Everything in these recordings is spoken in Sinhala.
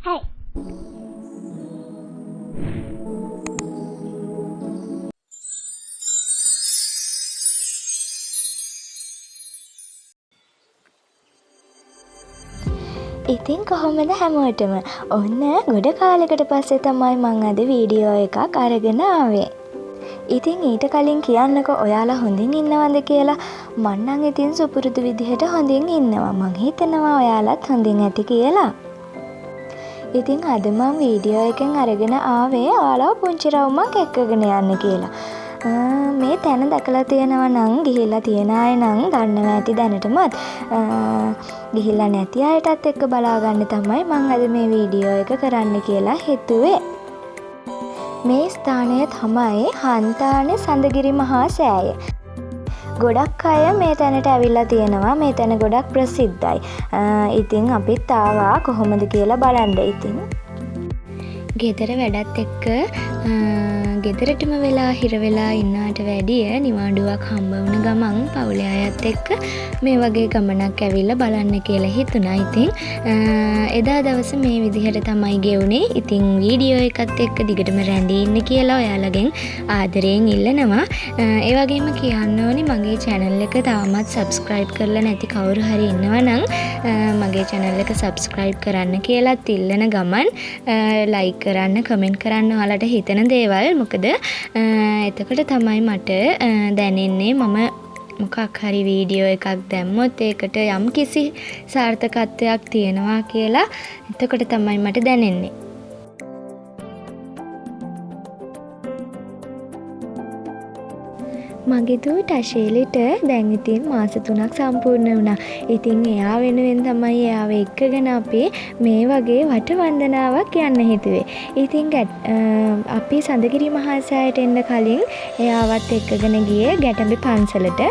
Hai. ඉතින් කොහොමද හැමෝටම ඔන්න ගොඩ කාලෙකට පස්සේ තමයි මං අද වීඩියෝ එකක් අරගෙන ආවේ. ඉතින් ඊට කලින් කියන්නකෝ ඔයාලා හොඳින් ඉන්නවද කියලා. මං නම් ඉතින් සුපුරුදු විදිහට හොඳින් ඉන්නවා. මං හිතනවා ඔයාලත් හොඳින් ඇති කියලා. ඉතින් අද මං වීඩියෝ එකෙන් අරගෙන ආවේ ඔයාලා පුංචි රවුමක් එක්කගෙන යන්න කියලා. මේ තැන දැකලා තියෙනවා නම් ගිහිල්ලා තියෙන අය නම් දන්නවා ඇති දැනටමත්. ගිහිල්ලා නැති අයටත් එක්ක බලාගන්න තමයි මං අද මේ වීඩියෝ එක කරන්න කියලා හිතුවේ. මේ ස්ථානය තමයි හන්තානේ සඳගිරි මහා සෑය. ගොඩක් අය මේ තැනට ඇවිල්ලා තියෙනවා. මේ තැන ගොඩක් ප්‍රසිද්ධයි. ඉතින් අපිත් ආවා කොහොමද කියලා බලන්න. ඉතින් ගෙදර වැඩත් එක්ක ගෙදරටම වෙලා හිර වෙලා ඉන්නාට වැඩිය නිවාඩුවක් හම්බ වුණ ගමන් පවුලේ අයත් එක්ක මේ වගේ ගමනක් ඇවිල්ලා බලන්න කියලා හිතුණා. ඉතින් එදා දවස මේ විදිහට තමයි ගෙවුනේ. ඉතින් වීඩියෝ එකත් එක්ක දිගටම රැඳී ඉන්න කියලා ඔයාලගෙන් ආදරයෙන් ඉල්ලනවා. ඒ වගේම කියන්න ඕනි මගේ channel එක තාමත් subscribe කරලා නැති කවුරු හරි ඉන්නවා නම් මගේ channel එක subscribe කරන්න කියලාත් ඉල්ලන ගමන් like කරන්න, comment කරන්න ඔයාලට හිතෙන දේවල්. මොකද එතකොට තමයි මට දැනෙන්නේ මම මොකක් හරි වීඩියෝ එකක් දැම්මොත් ඒකට යම් කිසි සාර්ථකත්වයක් තියෙනවා කියලා. එතකොට තමයි මට දැනෙන්නේ. මගේ දූ ටශේලිට දැන් ඉතින් මාස 3ක් සම්පූර්ණ වුණා. ඉතින් එයා වෙනුවෙන් තමයි එයාව එක්කගෙන අපි මේ වගේ වටවන්දනාවක් යන්න හිතුවේ. ඉතින් අපි සඳගිරි මහා සෑයට එන්න කලින් එයාවත් එක්කගෙන ගියේ ගැටඹි පන්සලට.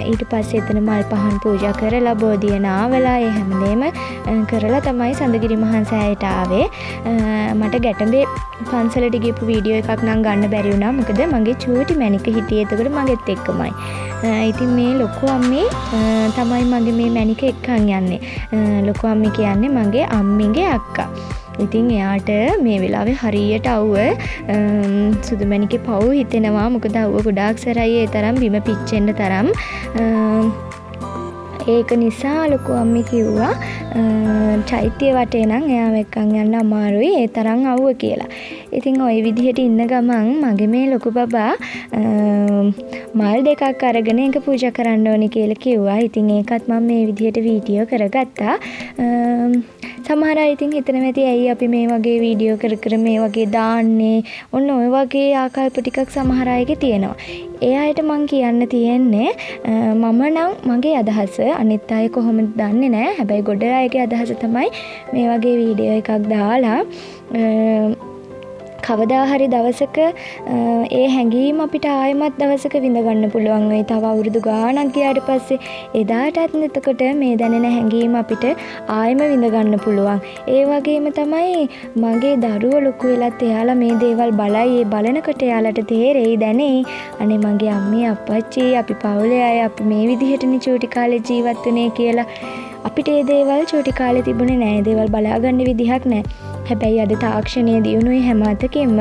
ඊට පස්සේ එතන මල් පහන් පූජා කරලා බෝධිය නාවලා ඒ හැමදේම කරලා තමයි සඳගිරි මහා සෑයට ආවේ. මට ගැටඹි පන්සලට ගිහපු වීඩියෝ එකක් නම් ගන්න බැරි වුණා. මොකද මගේ චූටි මැනික හිටියේ එතකොට මගේත් එක්කමයි. ඉතින් මේ ලොකු අම්මේ තමයි මගේ මේ මැනික එක්කන් යන්නේ. ලොකු අම්මේ කියන්නේ මගේ අම්මිගේ අක්කා. ඉතින් එයාට මේ වෙලාවේ හරියට අවුව සුදු මැනිකේ පව් හිතෙනවා. මොකද අවුව ගොඩාක් සරයි. ඒ තරම් බිම පිච්චෙන්න තරම්. ඒක නිසා ලොකු අම්මේ කිව්වා චෛත්‍ය වටේ නම් එයාව එක්කන් යන්න අමාරුයි. ඒ තරම් අවුව කියලා. ඉතින් ওই විදිහට ඉන්න ගමන් මගේ මේ ලොකු බබා මල් දෙකක් අරගෙන ඒක පූජා කරන්න ඕනේ කියලා කිව්වා. ඉතින් ඒකත් මම මේ විදිහට වීඩියෝ කරගත්තා. සමහර අය ඉතින් හිතනවා ඇති ඇයි අපි මේ වගේ වීඩියෝ කර මේ වගේ දාන්නේ. ඔන්න ඔය වගේ ආකල්ප ටිකක් සමහර අයගේ තියෙනවා. ඒ අයට මං කියන්න තියෙන්නේ මම නම් මගේ අදහස අනිත් අය කොහොමද දන්නේ නැහැ. හැබැයි ගොඩ අයගේ අදහස තමයි මේ වගේ වීඩියෝ එකක් දාලා කවදා හරි දවසක ඒ හැඟීම අපිට ආයෙමත් දවසක විඳ ගන්න පුළුවන් වෙයි. තව අවුරුදු ගාණක් ගියාට පස්සේ එදාටත් එතකොට මේ දැනෙන හැඟීම අපිට ආයෙම විඳ ගන්න පුළුවන්. ඒ වගේම තමයි මගේ දරුවෝ ලොකු වෙලත් එයාලා මේ දේවල් බලයි. ඒ බලනකොට එයාලට තේරෙයි දැනෙයි අනේ මගේ අම්මේ අප්පච්චි අපි පවුලේ අය අපි මේ විදිහටනේ චූටි කාලේ ජීවත් වුනේ කියලා. අපිට මේ දේවල් චූටි කාලේ තිබුණේ නැහැ. දේවල් බලාගන්න විදිහක් නැහැ. හැබැයි අද තාක්ෂණයේ දියුණුවේ හැම අතකින්ම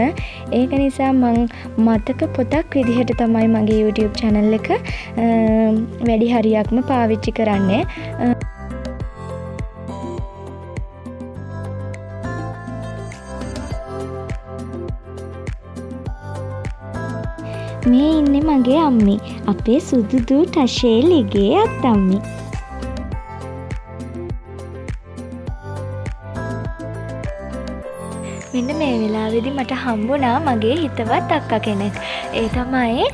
ඒක නිසා මං මතක පොතක් විදිහට තමයි මගේ YouTube channel එක වැඩි හරියක්ම පාවිච්චි කරන්නේ. මේ ඉන්නේ මගේ අම්මි. අපේ සුදු දූ ටශේලිගේ අත්තම්මි. මෙන්න මේ වෙලාවේදී මට හම්බුණා මගේ හිතවත් අක්කා කෙනෙක්. ඒ තමයි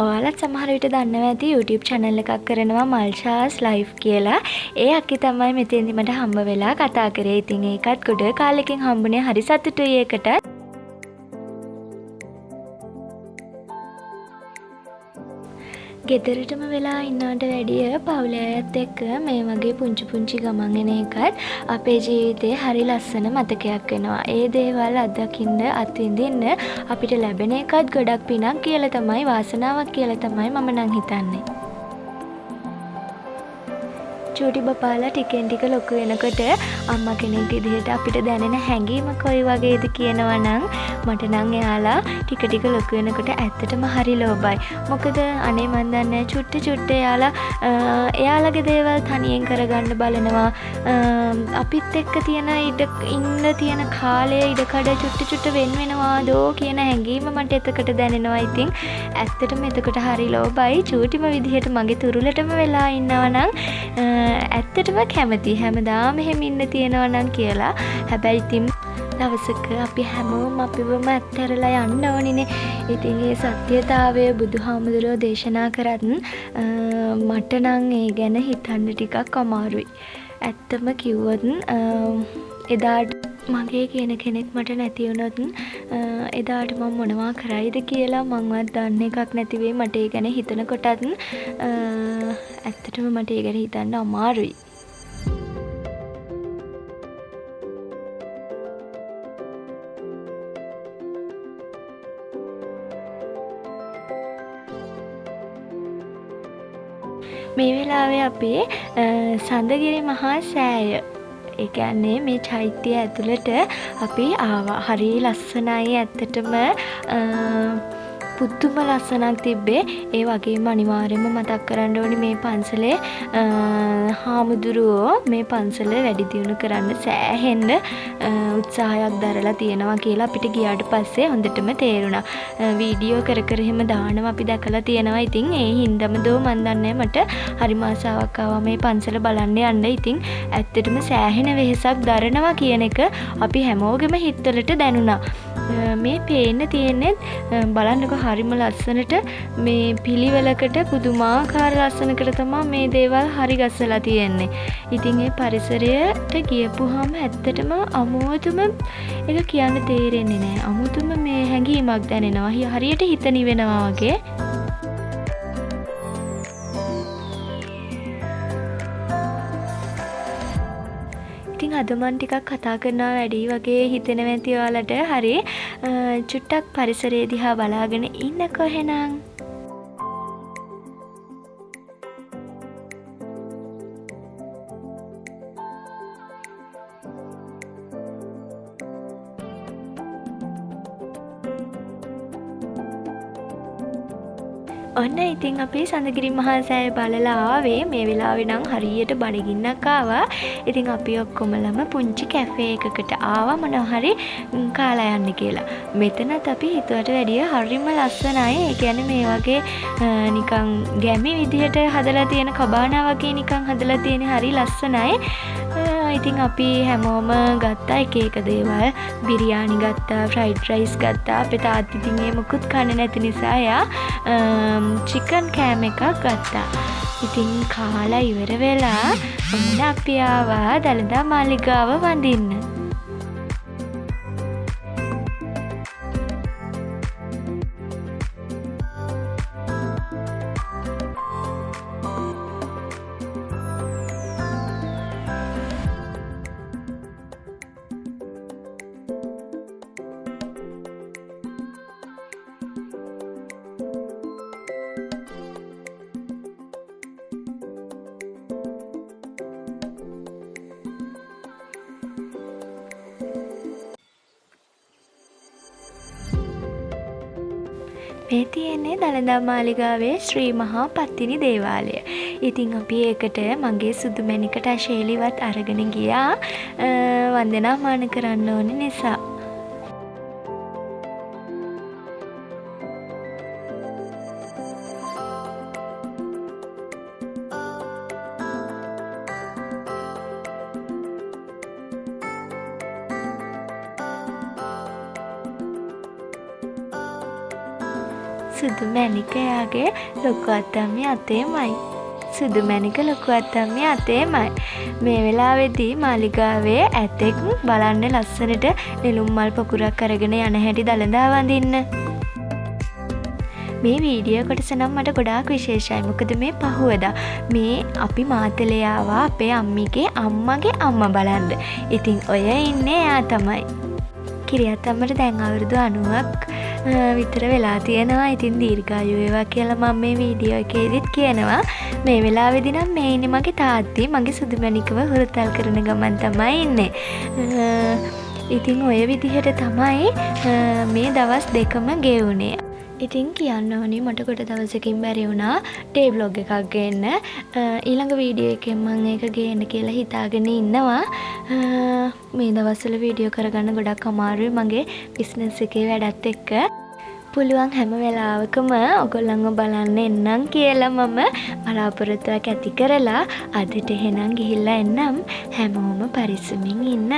ඔයාලත් සමහර විට දන්නවා ඇති YouTube channel එකක් කරනවා මල්ෂාස් ලයිෆ් කියලා. ඒ අක්කි තමයි මෙතෙන්දි මට හම්බ වෙලා කතා කරේ. ඉතින් ඒකත් ගොඩ කාලෙකින් හම්බුනේ. හරි සතුටුයි ඒකට. ගෙදරටම වෙලා ඉන්නවට වැඩිය පවුලේ අයත් එක්ක මේ වගේ පුංචි ගමන් එන එකත් අපේ ජීවිතේ හරි ලස්සන මතකයක් වෙනවා. ඒ දේවල් අත්දකින්න අත්විඳින්න අපිට ලැබෙන එකත් ගොඩක් පිනක් කියලා තමයි වාසනාවක් කියලා තමයි මම නම් හිතන්නේ. චූටි බපාලා ටිකෙන් ටික ලොකු වෙනකොට අම්මා කෙනෙක් විදිහට අපිට දැනෙන හැඟීම කොයි වගේද කියනවා නම් මට නම් එයාලා ටික ටික ලොකු වෙනකොට ඇත්තටම හරි ලෝභයි. මොකද අනේ මන් දන්නේ චුට්ට එයාලගේ දේවල් තනියෙන් කරගන්න බලනවා. අපිත් එක්ක තියෙන ඉන්න තියෙන කාලය ඉඩකඩ චුට්ට වෙන වෙනවාදෝ කියන හැඟීම මට එතකොට දැනෙනවා. ඉතින් ඇත්තටම එතකොට හරි ලෝභයි. චූටිම විදිහට මගේ තුරුලටම වෙලා ඉන්නවා නම් ඇත්තටම කැමති හැමදාම එහෙම ඉන්න තියෙනවා නම් කියලා. හැබැයි ඉතින් දවසක අපි හැමෝම අපිවම ඇත්තරලා යන්න ඕනිනේ. ඉතින් ඒ සත්‍යතාවය බුදුහාමුදුරුවෝ දේශනා කරත් මට නම් ඒ ගැන හිතන්න ටිකක් අමාරුයි. ඇත්තම කිව්වොත් එදාට මගේ කියන කෙනෙක් මට නැති වුණොත් එදාට මම මොනවා කරයිද කියලා මංවත් දන්න එකක් නැති වෙයි. මට ඒ ගැන හිතනකොටත් ඇත්තටම මට ඒ ගැන හිතන්න අමාරුයි. මේ වෙලාවේ අපේ සඳගිරි මහා සෑය, ඒ කියන්නේ මේ චෛත්‍යය ඇතුළට අපි ආවා. හරි ලස්සනයි ඇත්තටම. පුදුම ලස්සනක් තිබ්බේ. ඒ වගේම අනිවාර්යයෙන්ම මතක් කරන්න ඕනි මේ පන්සලේ හාමුදුරුවෝ මේ පන්සල වැඩි දියුණු කරන්න සෑහෙන්න උත්සාහයක් දරලා තියෙනවා කියලා අපිට ගියාට පස්සේ හොඳටම තේරුණා. වීඩියෝ කර එහෙම දානවා අපි දැකලා තියෙනවා. ඉතින් ඒ හින්දාම දෝ මන් දන්නේ මට හරි ආසාවක් ආවා මේ පන්සල බලන්න යන්න. ඉතින් ඇත්තටම සෑහෙන වෙහෙසක් දරනවා කියන එක අපි හැමෝගෙම හිතවලට දැනුණා. මේ පේන්න තියෙන්නේ බලන්නකො හරිම ලස්සනට මේ පිළිවෙලකට පුදුමාකාර ලස්සනකට තමයි මේ දේවල් හරි ගස්සලා තියෙන්නේ. ඉතින් ඒ පරිසරයට ගියපුවාම ඇත්තටම අමුතුම එක කියන්න තේරෙන්නේ නැහැ. අමුතුම මේ හැඟීමක් දැනෙනවා. හරියට හිත නිවෙනවා වගේ. ඉතින් අද මන් ටිකක් කතා කරනවා වැඩි වගේ හිතෙනවා ඇති ඔයාලට. හරි චුට්ටක් පරිසරය දිහා බලාගෙන ඉන්නකෝ එහෙනම්. ඔන්න ඉතින් අපි සඳගිරි මහා සෑය බලලා ආවේ. මේ වෙලාවේ නම් හරියට බඩගින්නක් ආවා. ඉතින් අපි ඔක්කොමලම පුංචි කැෆේ එකකට ආවා මොනවා හරි කාලා යන්න කියලා. මෙතනත් අපි හිතුවට වැඩිය හරිම ලස්සනයි. ඒ කියන්නේ මේ වගේ නිකන් ගැමි විදිහට හදලා තියෙන කබානා වගේ නිකන් හදලා තියෙන හරි ලස්සනයි. ඉතින් අපි හැමෝම ගත්තා එක එක දේවල්. බිරියානි ගත්තා, ෆ්‍රයිඩ් රයිස් ගත්තා. අපේ තාත්තා ඉතින් ඒ මොකුත් කන්නේ නැති නිසා එයා චිකන් කෑම එකක් ගත්තා. ඉතින් කාලා ඉවර වෙලා ඔන්න අපි ආවා දළදා මාලිගාව වඳින්න. මේ තියෙන්නේ දළදා මාලිගාවේ ශ්‍රී මහා පත්තිනි දේවාලය. ඉතින් අපි ඒකට මගේ සුදු මැණිකට ශෛලිවත් අරගෙන ගියා වන්දනාමාන කරන්න ඕන නිසා. සුදු මැණික යාගේ ලොකු අත්තම්මේ අතේමයි. සුදු මැණික ලොකු අත්තම්මේ අතේමයි. මේ වෙලාවේදී මාලිගාවේ ඇතෙක් බලන්න ලස්සනට නෙළුම් මල් පොකුරක් අරගෙන යන හැටි දළදා වඳින්න. මේ වීඩියෝ කොටස නම් මට ගොඩාක් විශේෂයි. මොකද මේ පහුවදා මේ අපි මාතලේ ආවා අපේ අම්මිගේ අම්මගේ අම්මා බලන්න. ඉතින් ඔය ඉන්නේ එයා තමයි. කිරියත් අම්මට දැන් අවුරුදු 90ක් විතර වෙලා තියෙනවා. ඉතින් දීර්ඝායු වේවා කියලා මම මේ වීඩියෝ එකේදීත් කියනවා. මේ වෙලාවේදී නම් මේ ඉන්නේ මගේ තාත්ති. මගේ සුදුමැණිකව හුරතල් කරන ගමන් තමයි ඉන්නේ. ඉතින් ඔය විදිහට තමයි මේ දවස් දෙකම ගෙවුනේ. ඉතින් කියන්න ඕනේ මට කොට දවසකින් බැරි වුණා ඩේ බ්ලොග් එකක් ගේන්න. ඊළඟ වීඩියෝ එකෙන් මම ඒක ගේන්න කියලා හිතාගෙන ඉන්නවා. මේ දවස්වල වීඩියෝ කරගන්න ගොඩක් අමාරුයි මගේ බිස්නස් එකේ වැඩත් එක්ක. පුළුවන් හැම වෙලාවකම ඔයගොල්ලන්ව බලන්න එන්නම් කියලා මම බලාපොරොත්තුවක් ඇති කරලා අදට එහෙනම් ගිහිල්ලා එන්නම්. හැමෝම පරිස්සමින් ඉන්න.